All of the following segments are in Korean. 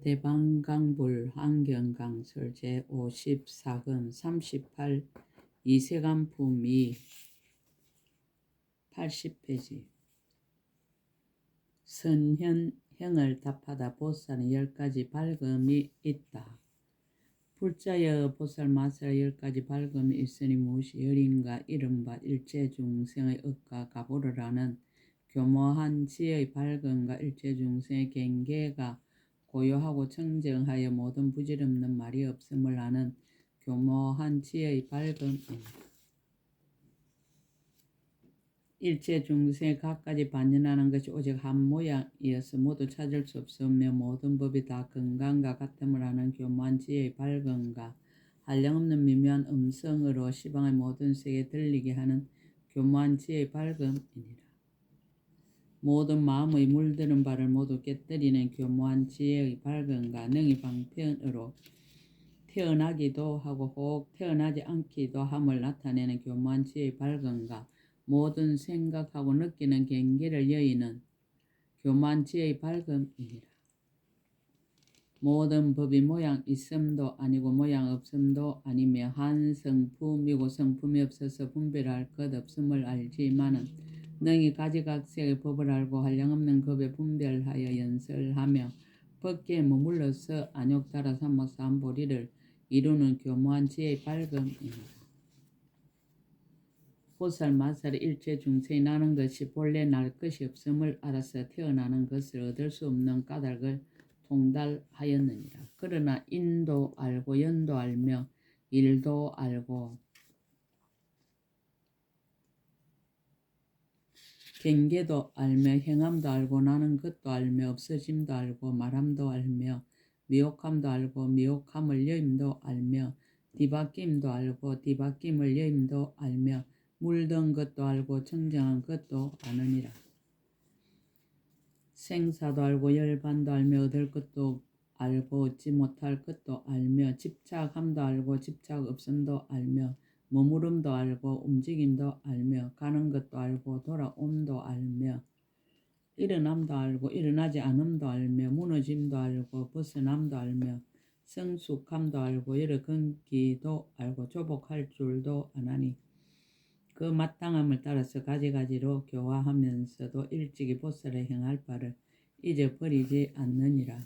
대방강불 환경강설 제54금 38 이세간품 2 80페이지. 선현행을 답하다 보살은 10가지 발금이 있다. 불자여 보살 마살 10가지 발금이 있으니 무엇이 열인가 이른바 일체중생의 업과 가보를 하는 교모한 지의 발금과 일체중생의 경계가 고요하고 청정하여 모든 부질없는 말이 없음을 아는 교모한 지의 발금입니다. 일체 중생의 갖가지 반연하는 것이 오직 한 모양이어서 모두 찾을 수 없으며 모든 법이 다 건강과 같음을 아는 교모한 지의 발금과 한량없는 미묘한 음성으로 시방의 모든 세계에 들리게 하는 교모한 지의 발금이니라. 모든 마음의 물드는 바를 모두 깨뜨리는 교모한 지혜의 발금과 능히 방편으로 태어나기도 하고 혹 태어나지 않기도 함을 나타내는 교모한 지혜의 발금과 모든 생각하고 느끼는 경계를 여의는 교모한 지혜의 발금이니라. 모든 법이 모양 있음도 아니고 모양 없음도 아니며 한 성품이고 성품이 없어서 분별할 것 없음을 알지만은 능히 가지각색의 법을 알고 한량없는 법에 분별하여 연설하며 법계에 머물러서 안욕따라 삼막삼보리를 이루는 교모한 지혜의 발금입니다. 보살 마살의 일체 중생이 나는 것이 본래 날 것이 없음을 알아서 태어나는 것을 얻을 수 없는 까닭을 통달하였느니라. 그러나 인도 알고 연도 알며 일도 알고 경계도 알며 행함도 알고 나는 것도 알며 없어짐도 알고 말함도 알며 미혹함도 알고 미혹함을 여임도 알며 뒤바뀜도 알고 뒤바뀜을 여임도 알며 물든 것도 알고 청정한 것도 아느니라. 생사도 알고 열반도 알며 얻을 것도 알고 얻지 못할 것도 알며 집착함도 알고 집착 없음도 알며 머무름도 알고 움직임도 알며 가는 것도 알고 돌아옴도 알며 일어남도 알고 일어나지 않음도 알며 무너짐도 알고 벗어남도 알며 성숙함도 알고 여러 근기도 알고 조복할 줄도 아나니 그 마땅함을 따라서 가지가지로 교화하면서도 일찍이 보살의 행할 바를 잊어버리지 않느니라.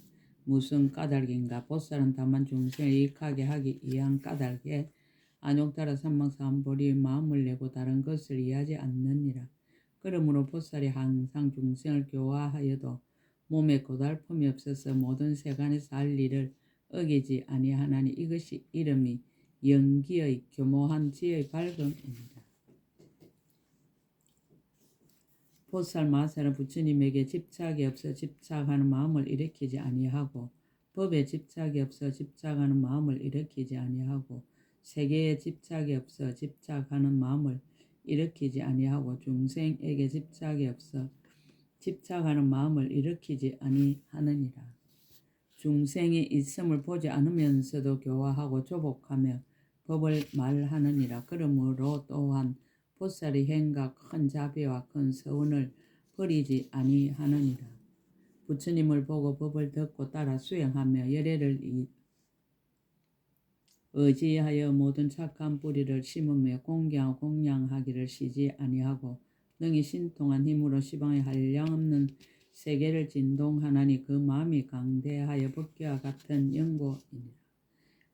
무슨 까닭인가? 보살은 다만 중생을 이익하게 하기 위한 까닭에 안욕따라 삼막삼보리 마음을 내고 다른 것을 이해하지 않느니라. 그러므로 보살이 항상 중생을 교화하여도 몸에 고달픔이 없어서 모든 세간에서 할 일을 어기지 아니하나니 이것이 이름이 영기의 교모한 지의 발금입니다. 보살 마살은 부처님에게 집착이 없어 집착하는 마음을 일으키지 아니하고 법에 집착이 없어 집착하는 마음을 일으키지 아니하고 세계에 집착이 없어 집착하는 마음을 일으키지 아니하고 중생에게 집착이 없어 집착하는 마음을 일으키지 아니하느니라. 중생이 있음을 보지 않으면서도 교화하고 조복하며 법을 말하느니라. 그러므로 또한 보살의 행과 큰 자비와 큰 서운을 버리지 아니하느니라. 부처님을 보고 법을 듣고 따라 수행하며 열애를 의지하여 모든 착한 뿌리를 심으며 공경하고 공양하기를 쉬지 아니하고 능히 신통한 힘으로 시방의 한량없는 세계를 진동하나니 그 마음이 강대하여 법계와 같은 연고이니라.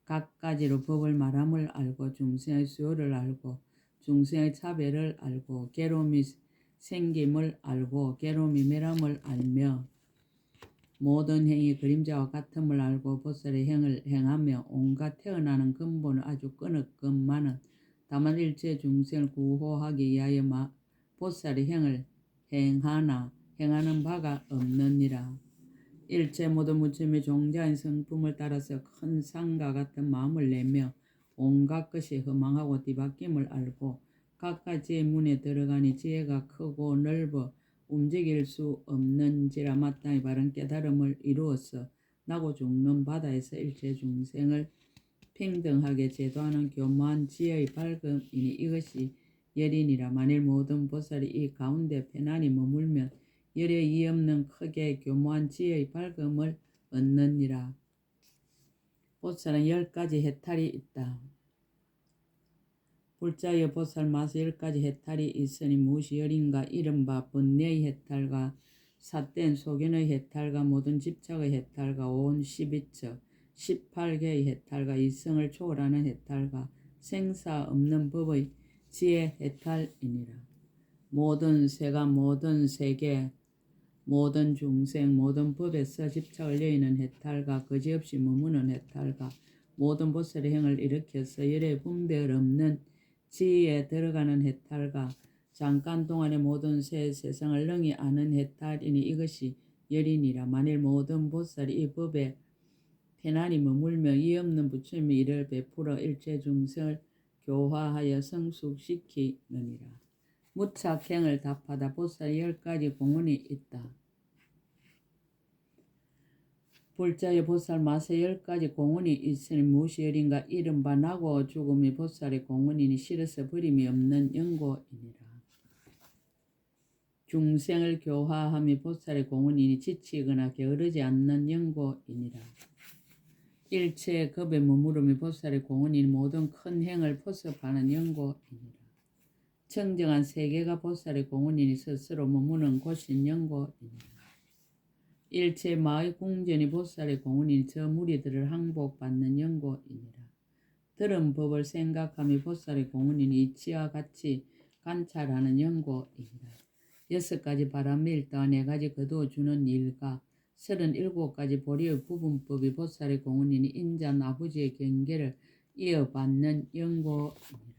각가지로 법을 말함을 알고 중생의 수요를 알고 중생의 차별을 알고 괴로움이 생김을 알고 괴로움이 매람을 알며 모든 행위 그림자와 같음을 알고 보살의 행을 행하며 온갖 태어나는 근본을 아주 끊었건만은 다만 일체 중생을 구호하기 위하여 보살의 행을 행하나 행하는 바가 없느니라. 일체 모든 무침의 종자인 성품을 따라서 큰 산과 같은 마음을 내며 온갖 것이 허망하고 뒤바뀜을 알고 각가지의 문에 들어가니 지혜가 크고 넓어 움직일 수 없는지라 마땅히 바른 깨달음을 이루어서 나고 죽는 바다에서 일체 중생을 평등하게 제도하는 교모한 지혜의 발금이니 이것이 열이니라. 만일 모든 보살이 이 가운데 편안히 머물면 열에 이없는 크게 교모한 지혜의 발금을 얻느니라. 보살은 10가지 해탈이 있다. 불자여 보살 마서 10가지 해탈이 있으니 무엇이 열인가? 이른바 번뇌의 해탈과 삿된 소견의 해탈과 모든 집착의 해탈과 온 12처 18개의 해탈과 이성을 초월하는 해탈과 생사 없는 법의 지혜 해탈이니라. 모든 세가 모든 세계 모든 중생 모든 법에서 집착을 여의는 해탈과 거지없이 머무는 해탈과 모든 보살의 행을 일으켜서 열의 분별 없는 지혜에 들어가는 해탈과 잠깐 동안의 모든 새 세상을 능히 아는 해탈이니 이것이 열이니라. 만일 모든 보살이 이 법에 편안히 머물며 이 없는 부처님의 일을 베풀어 일체 중생을 교화하여 성숙시키느니라. 무착행을 답하다. 보살 10가지 공언이 있다. 불자의 보살 마서 10가지 공언이 있으니 무엇이 열인가? 이른바 나고 죽음이 보살의 공언이니 실어서 버림이 없는 영고이니라. 중생을 교화함이 보살의 공언이니 지치거나 게으르지 않는 영고이니라. 일체 겁에 머무름이 보살의 공언이니 모든 큰 행을 포섭하는 영고이니라. 청정한 세계가 보살의 공언이니 스스로 머무는 곳인 영고이니라. 일체 마의 궁전이 보살의 공언이니 저 무리들을 항복받는 영고이니라. 들은 법을 생각함이 보살의 공언이니 이치와 같이 관찰하는 영고이니라. 6가지 바람일다와 4가지 거두어주는 일과 37가지 보리의 부분법이 보살의 공언이니 인자 아버지의 경계를 이어받는 영고이니라.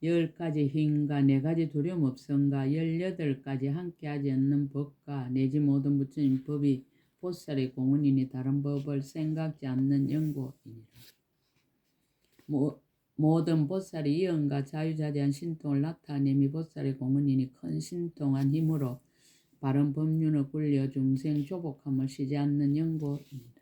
10가지 힘과 4가지 두려움 없음과 18가지 함께하지 않는 법과 내지 모든 부처님 법이 보살의 공언이니 다른 법을 생각지 않는 영고이니라. 모든 보살이 이언과 자유자재한 신통을 나타내미 보살의 공언이니 큰 신통한 힘으로 바른 법륜을 굴려 중생 조복함을 쉬지 않는 영고입니다.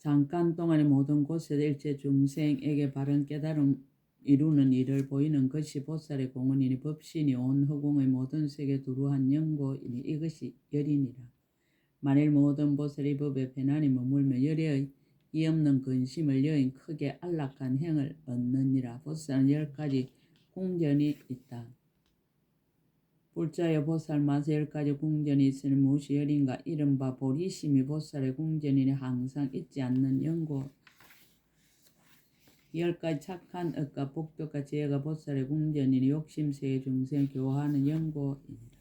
잠깐 동안의 모든 곳에서 일체 중생에게 바른 깨달음 이루는 일을 보이는 것이 보살의 공언이니 법신이 온 허공의 모든 세계 두루한 영고이니 이것이 열이니라. 만일 모든 보살이 법에 편안히 머물며 열의 이 없는 근심을 여인 크게 안락한 행을 얻느니라. 보살은 10가지 궁전이 있다. 불자여 보살 마서 10가지 궁전이 있으니 무엇이 열인가? 이른바 보리심이 보살의 궁전이니 항상 잊지 않는 영고. 10가지 착한 업과 복덕과 지혜가 보살의 궁전이니 욕심세의 중생을 교화하는 영고이니라.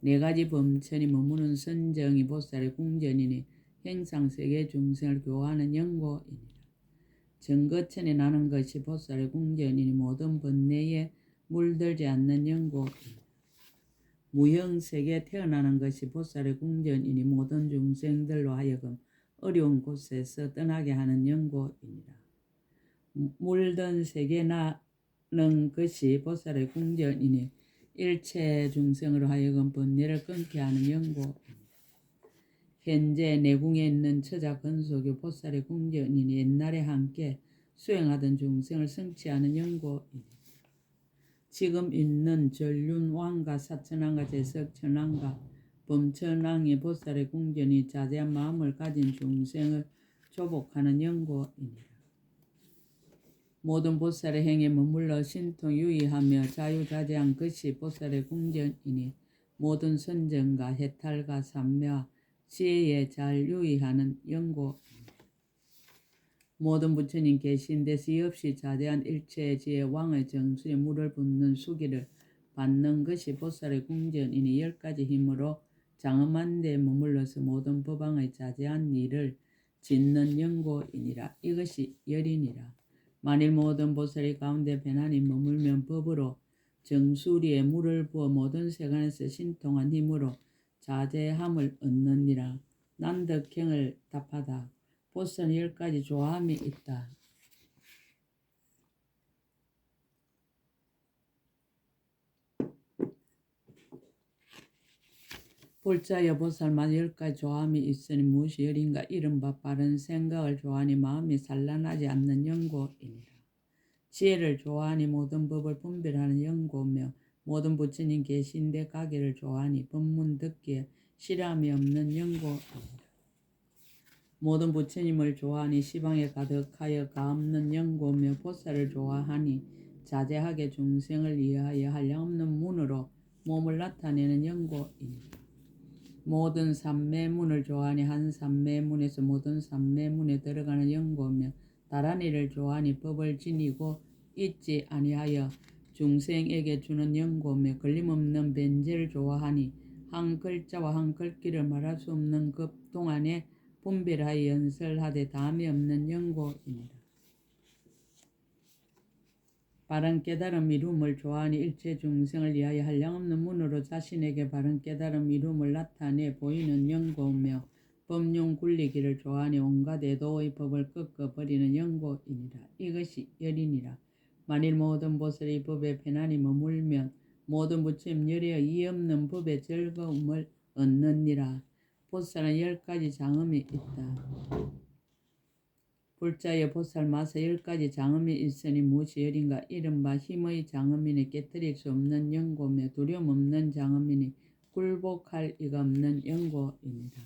4가지 범천이 머무는 선정이 보살의 궁전이니 행상세계의 중생을 교화하는 영고이니라. 정거천이 나는 것이 보살의 궁전이니 모든 번뇌에 물들지 않는 영고이니라. 무형세계에 태어나는 것이 보살의 궁전이니 모든 중생들로 하여금 어려운 곳에서 떠나게 하는 영고이니라. 물든 세계에 나는 것이 보살의 궁전이니 일체 중생으로 하여금 번뇌를 끊게 하는 영고이니라. 현재 내궁에 있는 처자 근속이 보살의 궁전이니 옛날에 함께 수행하던 중생을 성취하는 영고이니라. 지금 있는 전륜왕과 사천왕과 제석천왕과 범천왕이 보살의 궁전이 자제한 마음을 가진 중생을 조복하는 영고이니라. 모든 보살의 행에 머물러 신통 유의하며 자유자재한 것이 보살의 궁전이니 모든 선정과 해탈과 삼매와 지혜에 잘 유의하는 영고이니라. 모든 부처님 계신 데서 이없이 자대한 일체의 지혜 왕의 정수에 물을 붓는 수기를 받는 것이 보살의 궁전이니 10가지 힘으로 장엄한 데에 머물러서 모든 법왕의 자제한 일을 짓는 영고이니라. 이것이 열이니라. 만일 모든 보살이 가운데 편안히 머물면 법으로 정수리에 물을 부어 모든 세간에서 신통한 힘으로 자제함을 얻느니라. 난덕행을 답하다. 보살은 10가지 조함이 있다. 불자여 보살만 10가지 조함이 있으니 무엇이 열인가? 이른바 바른 생각을 좋아하니 마음이 산란하지 않는 영고이니라. 지혜를 좋아하니 모든 법을 분별하는 영고며 모든 부처님 계신데 가기를 좋아하니 법문 듣기에 실함이 없는 영고이니라. 모든 부처님을 좋아하니 시방에 가득하여 가없는 영고며 보살을 좋아하니 자제하게 중생을 이해하여 한량없는 문으로 몸을 나타내는 영고이니라. 모든 삼매문을 좋아하니 한 삼매문에서 모든 삼매문에 들어가는 영고며 다른 이를 좋아하니 법을 지니고 잊지 아니하여 중생에게 주는 영고며 걸림없는 변제를 좋아하니 한 글자와 한 글귀를 말할 수 없는 급 동안에 분별하여 연설하되 담이 없는 영고이니라. 바른 깨달음 이룸을 좋아하니 일체 중생을 위하여 한량없는 문으로 자신에게 바른 깨달음 이룸을 나타내 보이는 영고며 법륜 굴리기를 좋아하니 온갖 애도의 법을 꺾어버리는 영고이니라. 이것이 열이니라. 만일 모든 보살이 법에 편안히 머물면 모든 부처님 열에 이 없는 법의 즐거움을 얻느니라. 보살은 10가지 장엄이 있다. 불자의 보살 마서 10가지 장엄이 있으니 무엇이 열인가. 이른바 힘의 장엄이니 깨뜨릴 수 없는 영고며 두려움 없는 장엄이니 굴복할 이가 없는 영고이니라.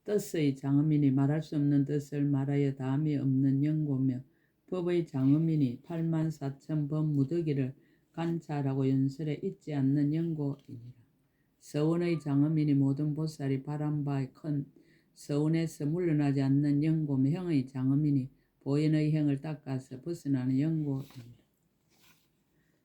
뜻의 장엄이니 말할 수 없는 뜻을 말하여 담이 없는 영고며 법의 장엄이니 84,000 법 무더기를 관찰하고 연설에 잊지 않는 영고이니라. 서원의 장엄이니 모든 보살이 바란 바의 큰 서원에서 물러나지 않는 영고며 형의 장엄이니 보현의 형을 닦아서 벗어나는 영고이니라.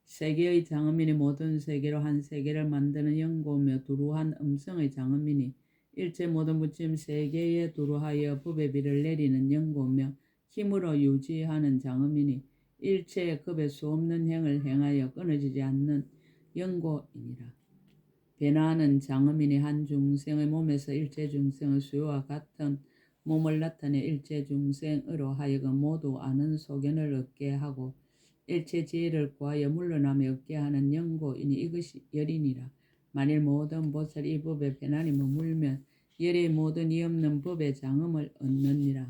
세계의 장엄이니 모든 세계로 한 세계를 만드는 영고며 두루한 음성의 장엄이니 일체 모든 부처님 세계에 두루하여 법의 비를 내리는 영고며 힘으로 유지하는 장엄이니 일체의 급의 수 없는 행을 행하여 끊어지지 않는 영고이니라. 변화하는 장엄이니 한 중생의 몸에서 일체 중생의 수요와 같은 몸을 나타내 일체 중생으로 하여금 모두 아는 소견을 얻게 하고 일체 지혜를 구하여 물러남에 얻게 하는 영고이니 이것이 열이니라. 만일 모든 보살이 이 법에 편안히 머물면 열의 모든 이 없는 법의 장엄을 얻느니라.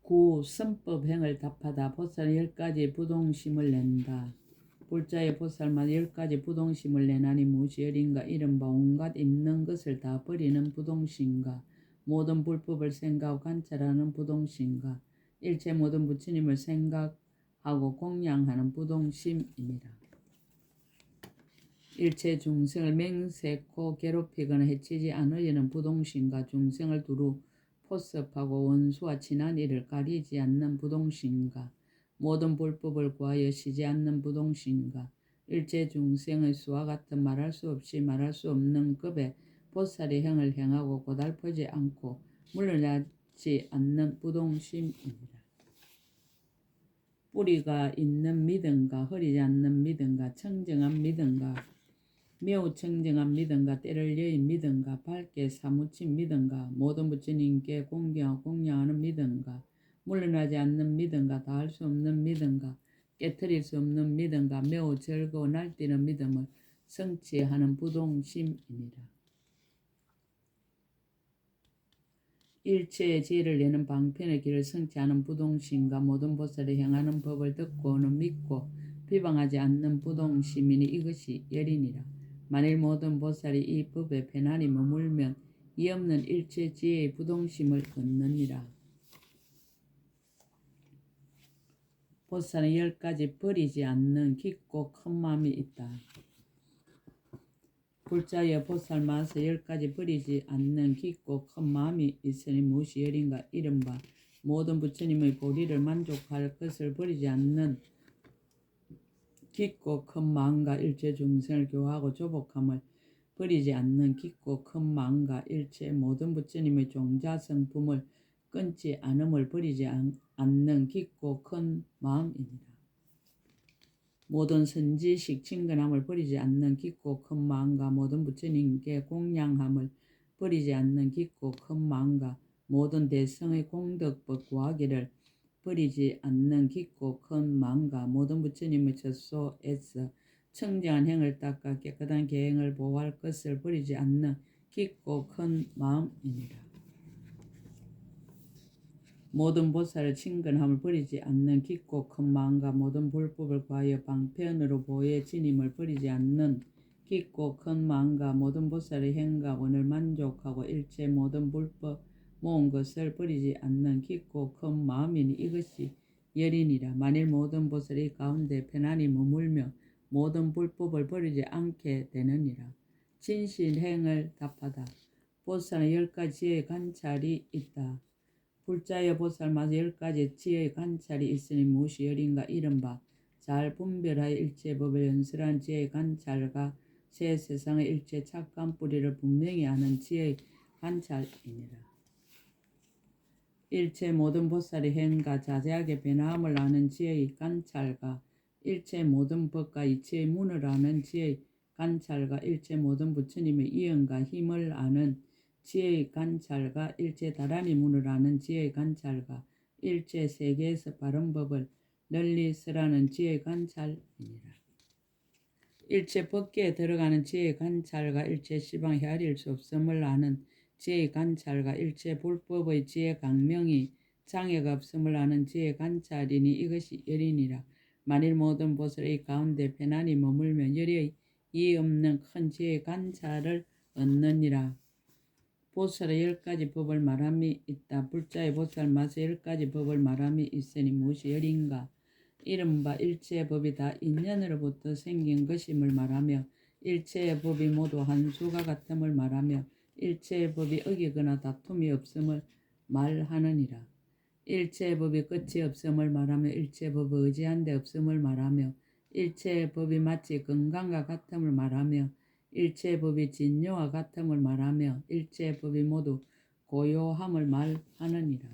9. 선법행을 답하다. 보살은 10가지 부동심을 낸다. 불자의 보살만 10가지 부동심을 내나니 무엇이 열인가. 이른바 온갖 있는 것을 다 버리는 부동심과 모든 불법을 생각하고 관찰하는 부동심과 일체 모든 부처님을 생각하고 공양하는 부동심이니라. 일체 중생을 맹세코 괴롭히거나 해치지 않으려는 부동심과 중생을 두루 포섭하고 원수와 친한 이를 가리지 않는 부동심과 모든 불법을 구하여 쉬지 않는 부동심과 일체 중생의 수와 같은 말할 수 없이 말할 수 없는 급의 보살의 행을 행하고 고달프지 않고 물러나지 않는 부동심이니라. 뿌리가 있는 믿음과 흐리지 않는 믿음과 청정한 믿음과 매우 청정한 믿음과 때를 여인 믿음과 밝게 사무친 믿음과 모든 부처님께 공경하고 공양하는 믿음과 물러나지 않는 믿음과 다할 수 없는 믿음과 깨트릴 수 없는 믿음과 매우 즐거워 날뛰는 믿음을 성취하는 부동심이니라. 일체의 지혜를 내는 방편의 길을 성취하는 부동심과 모든 보살이 행하는 법을 듣고는 믿고 비방하지 않는 부동심이니 이것이 열이니라. 만일 모든 보살이 이 법에 편안히 머물면 이 없는 일체 지혜의 부동심을 얻느니라. 보살은 10가지 버리지 않는 깊고 큰 마음이 있다. 불자여 보살 마서 10가지 버리지 않는 깊고 큰 마음이 있으니 무엇이 열인가. 이른바 모든 부처님의 보리를 만족할 것을 버리지 않는 깊고 큰 마음과 일체 중생을 교화하고 조복함을 버리지 않는 깊고 큰 마음과 일체 모든 부처님의 종자성품을 끊지 않음을 버리지 않는 깊고 큰 마음이니라. 모든 선지식 친근함을 버리지 않는 깊고 큰 마음과 모든 부처님께 공양함을 버리지 않는 깊고 큰 마음과 모든 대성의 공덕법 구하기를 버리지 않는 깊고 큰 마음과 모든 부처님의 젖소에서 청정한 행을 닦아 깨끗한 계행을 보호할 것을 버리지 않는 깊고 큰 마음이니라. 모든 보살의 친근함을 버리지 않는 깊고 큰 마음과 모든 불법을 구하여 방편으로 보혜 진임을 버리지 않는 깊고 큰 마음과 모든 보살의 행과 원을 만족하고 일체 모든 불법 모은 것을 버리지 않는 깊고 큰 마음이니 이것이 열이니라. 만일 모든 보살이 가운데 편안히 머물며 모든 불법을 버리지 않게 되느니라. 진실행을 답하다. 보살은 10가지 지혜의 관찰이 있다. 불자여 보살마다 10가지 지혜의 관찰이 있으니 무엇이 열인가 이른바 잘 분별하여 일체 법을 연설한 지혜의 관찰과 새 세상의 일체 착한 뿌리를 분명히 아는 지혜의 관찰이니라. 일체 모든 보살의 행과 자세하게 변함을 아는 지혜의 관찰과 일체 모든 법과 이치의 문을 아는 지혜의 관찰과 일체 모든 부처님의 이언과 힘을 아는 지혜의 관찰과 일체 다란히 문을 아는 지혜의 관찰과 일체 세계에서 바른 법을 널리 설하는 지혜의 관찰이니라. 일체 법계에 들어가는 지혜의 관찰과 일체 시방 헤아릴 수 없음을 아는 지혜의 관찰과 일체 불법의 지혜 강명이 장애가 없음을 아는 지혜의 관찰이니 이것이 열이니라. 만일 모든 보살의 가운데 편안히 머물면 열의 이해 없는 큰 지혜의 관찰을 얻느니라. 보살의 10가지 법을 말함이 있다. 불자의 보살마다 10가지 법을 말함이 있으니 무엇이 열인가? 이른바 일체의 법이 다 인연으로부터 생긴 것임을 말하며 일체의 법이 모두 한 수가 같음을 말하며 일체의 법이 어기거나 다툼이 없음을 말하느니라. 일체의 법이 끝이 없음을 말하며 일체의 법이 의지한 데 없음을 말하며 일체의 법이 마치 건강과 같음을 말하며 일체의 법이 진요와 같음을 말하며 일체의 법이 모두 고요함을 말하느니라.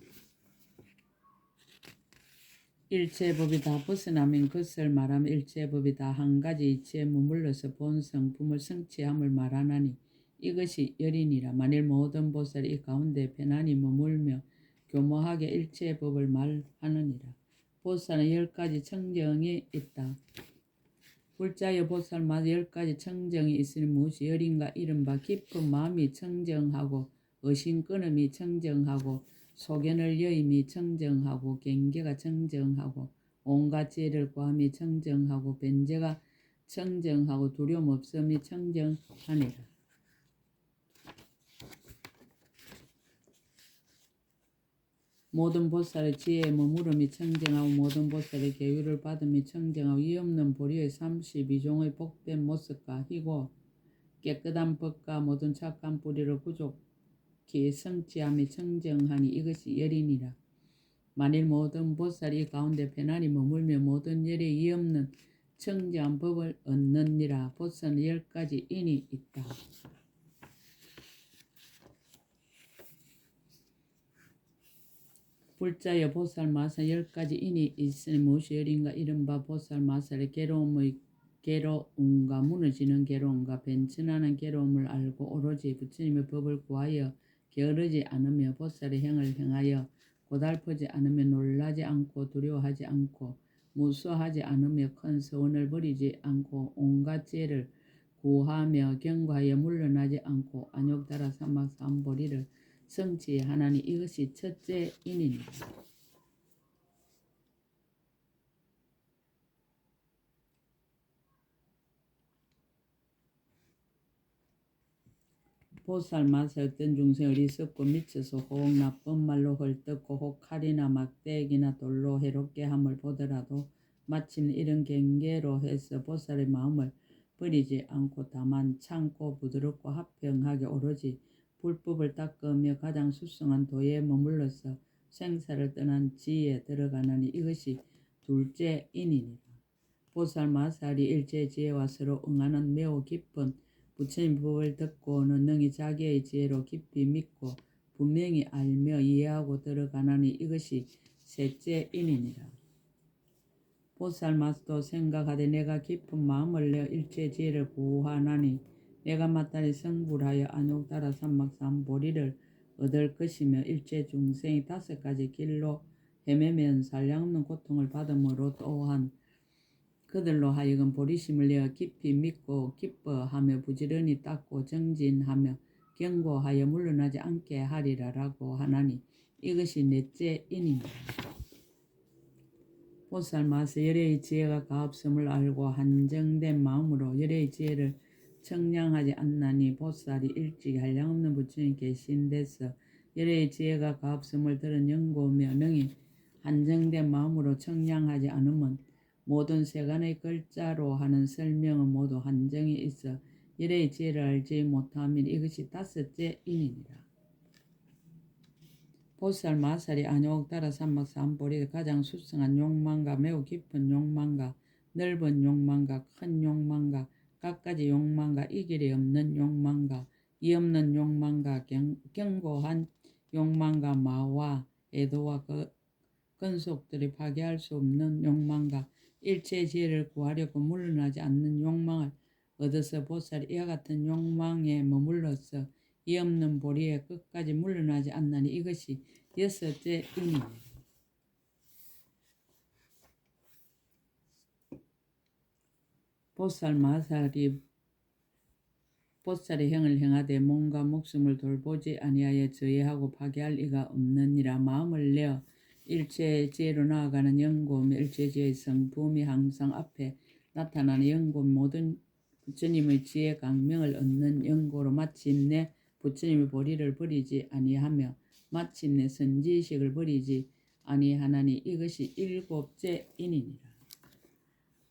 일체의 법이 다 벗어나면 그것을 말하며 일체의 법이 다 한 가지 이치에 머물러서 본 성품을 성취함을 말하나니 이것이 열이니라. 만일 모든 보살이 이 가운데 편안히 머물며 교모하게 일체의 법을 말하느니라. 보살은 10가지 청정이 있다. 불자여 보살마다 10가지 청정이 있으니 무엇이 열인가 이른바 깊은 마음이 청정하고 의심 끊음이 청정하고 소견을 여임이 청정하고 경계가 청정하고 온갖 지혜를 구함이 청정하고 변제가 청정하고 두려움 없음이 청정하니라. 모든 보살의 지혜에 머무름이 청정하고 모든 보살의 계율을 받음이 청정하고 이 없는 보리의 32종의 복된 모습과 희고 깨끗한 법과 모든 착한 뿌리를 부족히 성취함이 청정하니 이것이 열이니라. 만일 모든 보살이 이 가운데 편안히 머물며 모든 열에 이 없는 청정한 법을 얻느니라. 보살은 10가지 인이 있다. 불자여 보살마사 10가지 인이 있으니 무엇이 열인가 이른바 보살마사의 괴로움과 무너지는 괴로움과 변천하는 괴로움을 알고 오로지 부처님의 법을 구하여 게으르지 않으며 보살의 행을 행하여 고달프지 않으며 놀라지 않고 두려워하지 않고 무수하지 않으며 큰 서원을 버리지 않고 온갖 지혜를 구하며 경과하여 물러나지 않고 안욕따라 삼막삼보리를 성취하나니 이것이 첫째 인이니라. 보살마사 어떤 중생 어리석고 미쳐서 혹 나쁜 말로 헐뜯고 혹 칼이나 막대기나 돌로 해롭게 함을 보더라도 마침 이런 경계로 해서 보살의 마음을 버리지 않고 다만 참고 부드럽고 화평하게 오로지 불법을 닦으며 가장 수승한 도에 머물러서 생사를 떠난 지에 들어가느니 이것이 둘째 인이니라. 보살마살이 일체 지혜와 서로 응하는 매우 깊은 부처님 법을 듣고는 능히 자기의 지혜로 깊이 믿고 분명히 알며 이해하고 들어가나니 이것이 셋째 인이니라. 보살마스도 생각하되 내가 깊은 마음을 내어 일체 지혜를 구하나니 내가 마땅히 성불하여 안욕따라 삼막삼보리를 얻을 것이며 일체 중생이 5가지 길로 헤매면 산량없는 고통을 받음으로 또한 그들로 하여금 보리심을 내어 깊이 믿고 기뻐하며 부지런히 닦고 정진하며 경고하여 물러나지 않게 하리라라고 하나니 이것이 넷째 인입니다. 보살 마세 열애의 지혜가 가없음을 알고 한정된 마음으로 열애의 지혜를 청량하지 않나니 보살이 일찍이 한량없는 부처님 계신 데서 열애의 지혜가 가없음을 들은 연고며 능히 한정된 마음으로 청량하지 않으면 모든 세간의 글자로 하는 설명은 모두 한정이 있어 열애의 지혜를 알지 못하면 이것이 다섯째 인입니다. 보살 마살이 안욕 따라 삼막 삼보리 가장 수승한 욕망과 매우 깊은 욕망과 넓은 욕망과 큰 욕망과 갖가지 욕망과 이길이 없는 욕망과 이 없는 욕망과 견고한 욕망과 마와 애도와 근속들이 파괴할 수 없는 욕망과 일체 지혜를 구하려고 물러나지 않는 욕망을 얻어서 보살이 이와 같은 욕망에 머물러서 이 없는 보리에 끝까지 물러나지 않나니 이것이 여섯째 인입니다. 보살이 행을 행하되 몸과 목숨을 돌보지 아니하여 저해하고 파괴할 리가 없느니라. 마음을 내어 일체의 지혜로 나아가는 연고며 일체지혜의 성품이 항상 앞에 나타나는 연고 모든 부처님의 지혜 강명을 얻는 연고로 마침내 부처님의 보리를 버리지 아니하며 마침내 선지식을 버리지 아니하나니 이것이 일곱째 인이니라.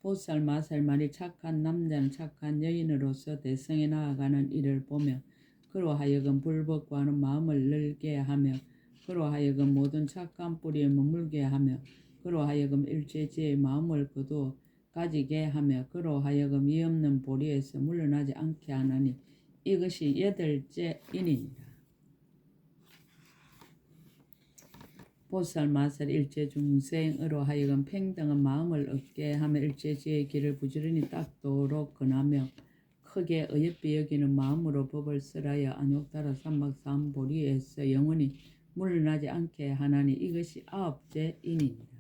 보살 마살 만일 착한 남자는 착한 여인으로서 대성에 나아가는 일을 보며 그로 하여금 불법과는 마음을 늘게 하며 그로 하여금 모든 착한 뿌리에 머물게 하며 그로 하여금 일체지혜의 마음을 거두어 가지게 하며 그로 하여금 이 없는 보리에서 물러나지 않게 하나니 이것이 여덟째 인입니다. 보살 마살 일체 중생으로 하여금 평등한 마음을 얻게 하며 일체지혜의 길을 부지런히 닦도록 권하며 크게 어여삐 여기는 마음으로 법을 설하여 안욕따라 삼막 삼보리에서 영원히 물러나지 않게 하나니 이것이 아홉째 인입니다.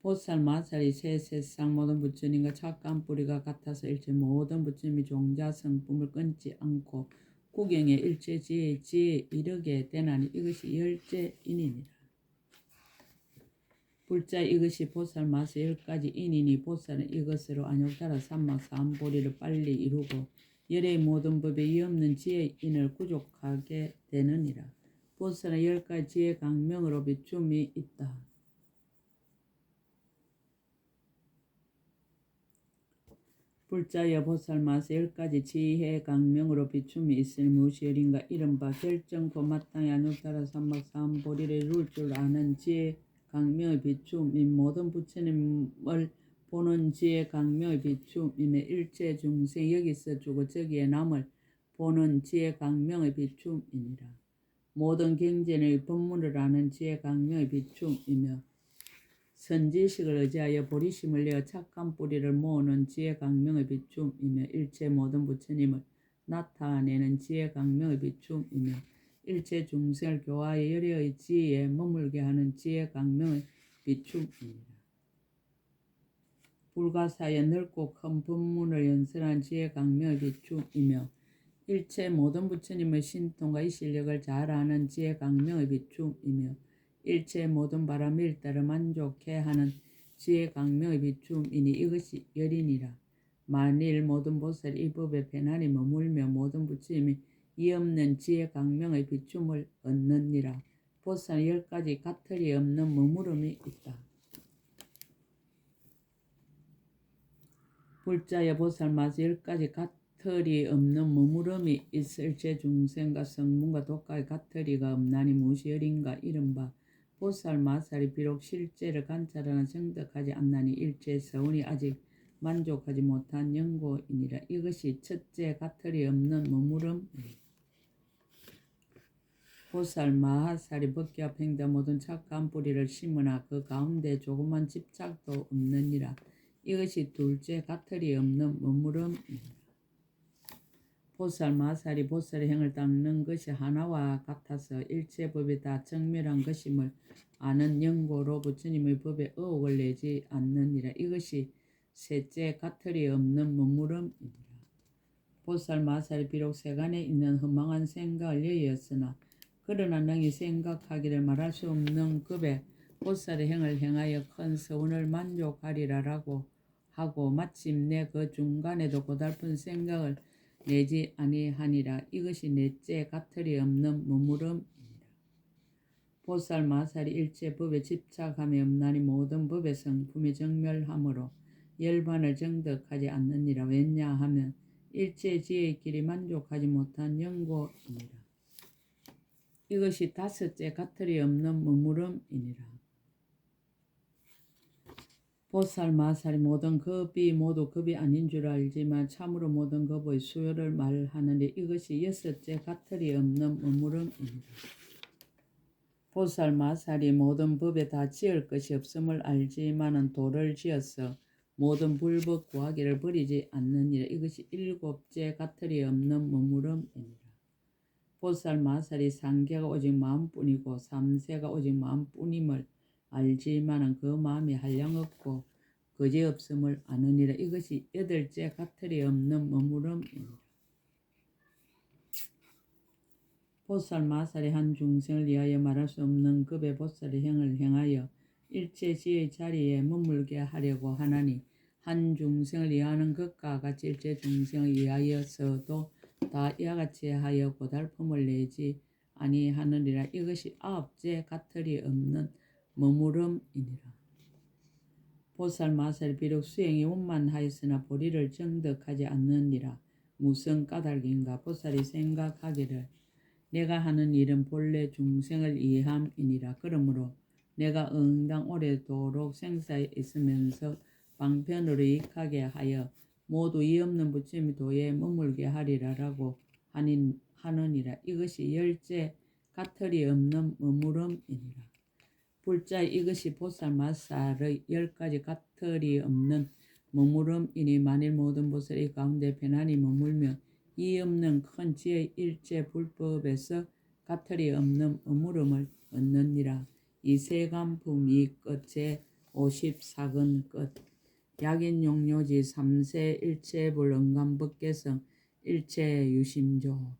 보살 마살이 새 세상 모든 부처님과 착한 뿌리가 같아서 일체 모든 부처님이 종자 성품을 끊지 않고 구경에 일체지혜의 지혜에 이르게 되나니 이것이 열째 인입니다. 불자 이것이 보살 마세 10가지 인이니 보살은 이것으로 안욕따라 삼막 삼보리를 빨리 이루고 열의 모든 법에 이 없는 지혜의 인을 구족하게 되느니라. 보살은 10가지 지혜 강명으로 비춤이 있다. 불자여 보살 마세 10가지 지혜 강명으로 비춤이 있으니 무엇이 열인가 이른바 결정코 마땅히 안욕따라 삼막 삼보리를 이룰 줄 아는 지혜 강명의 비춤인 모든 부처님을 보는 지혜 강명의 비춤임에 일체 중생 여기서 주고 저기에 남을 보는 지혜 강명의 비춤이니라. 모든 경전의 법문을 아는 지혜 강명의 비춤이며 선지식을 의지하여 보리심을 내어 착한 뿌리를 모으는 지혜 강명의 비춤이며 일체 모든 부처님을 나타내는 지혜 강명의 비춤이며 일체 중생을 교화하여 열애의 지혜에 머물게 하는 지혜 강명의 비춤입니다. 불가사의 넓고 큰 법문을 연설한 지혜 강명의 비춤이며 일체 모든 부처님의 신통과 이 실력을 잘 아는 지혜 강명의 비춤이며 일체 모든 바람을 일따라 만족해 하는 지혜 강명의 비춤이니 이것이 열이니라. 만일 모든 보살이 이 법에 편안히 머물며 모든 부처님이 이 없는 지혜 강명의 비춤을 얻느니라. 보살은 10가지 가틀이 없는 머무름이 있다. 불자여 보살 마세 10가지 가틀이 없는 머무름이 있을 제 중생과 성문과 독가의 가틀이가 없나니 무엇이 열인가 이른바 보살 마살이 비록 실제를 관찰하는 정득하지 않나니 일체 서운이 아직 만족하지 못한 연고이니라. 이것이 첫째 가틀이 없는 머무름이니라. 보살 마하살이 법기와 평등 모든 착한 뿌리를 심으나 그 가운데 조그만 집착도 없느니라. 이것이 둘째 가틀이 없는 머무름이니라. 보살 마살이 보살의 행을 닦는 것이 하나와 같아서 일체 법이 다 정멸한 것임을 아는 연고로 부처님의 법에 의혹을 내지 않느니라. 이것이 셋째 가틀이 없는 머무름이니라. 보살 마살이 비록 세간에 있는 허망한 생각을 여의었으나 그러나 능히 생각하기를 말할 수 없는 급의 보살의 행을 행하여 큰 서운을 만족하리라라고 하고 마침내 그 중간에도 고달픈 생각을 내지 아니하니라. 이것이 넷째 가틀이 없는 머무름이니라. 보살 마살이 일체 법에 집착함이 없나니 모든 법의 성품이 정멸함으로 열반을 정득하지 않느니라. 왜냐하면 일체 지혜의 길이 만족하지 못한 영고이니라. 이것이 다섯째 가틀이 없는 머무름이니라. 보살 마살이 모든 겁이 모두 겁이 아닌 줄 알지만 참으로 모든 겁의 수요를 말하는데 이것이 여섯째 가틀이 없는 머무름이니라. 보살 마살이 모든 법에 다 지을 것이 없음을 알지만은 도를 지어서 모든 불법 구하기를 버리지 않느니라. 이것이 일곱째 가틀이 없는 머무름이니라. 보살 마살이 상계가 오직 마음뿐이고 삼세가 오직 마음뿐임을 알지만은 그 마음이 한량없고 거지없음을 아느니라. 이것이 여덟째 가틀이 없는 머무름이니라. 보살 마살이 한 중생을 위하여 말할 수 없는 급의 보살의 행을 행하여 일체 지의 자리에 머물게 하려고 하나니 한 중생을 위하는 것과 같이 일체 중생을 위하여서도 다 이와 같이 하여 고달픔을 내지 아니하느니라. 이것이 아홉째 가틀이 없는 머무름이니라. 보살 마살이 비록 수행이 원만하였으나 보리를 정득하지 않느니라. 무슨 까닭인가? 보살이 생각하기를 내가 하는 일은 본래 중생을 위함이니라. 그러므로 내가 응당 오래도록 생사에 있으면서 방편으로 이익하게 하여 모두 이 없는 부처님의 도에 머물게 하리라라고 하느니라. 이것이 열째 가틀이 없는 머무름이니라. 불자 이것이 보살 마살의 10가지 가틀이 없는 머무름이니 만일 모든 보살이 가운데 편안히 머물면 이 없는 큰 지의 일체 불법에서 가틀이 없는 머무름을 얻느니라. 이 세간품이 끝 제54근 끝. 약인용료지 3세 일체불 응감법계성 일체 유심조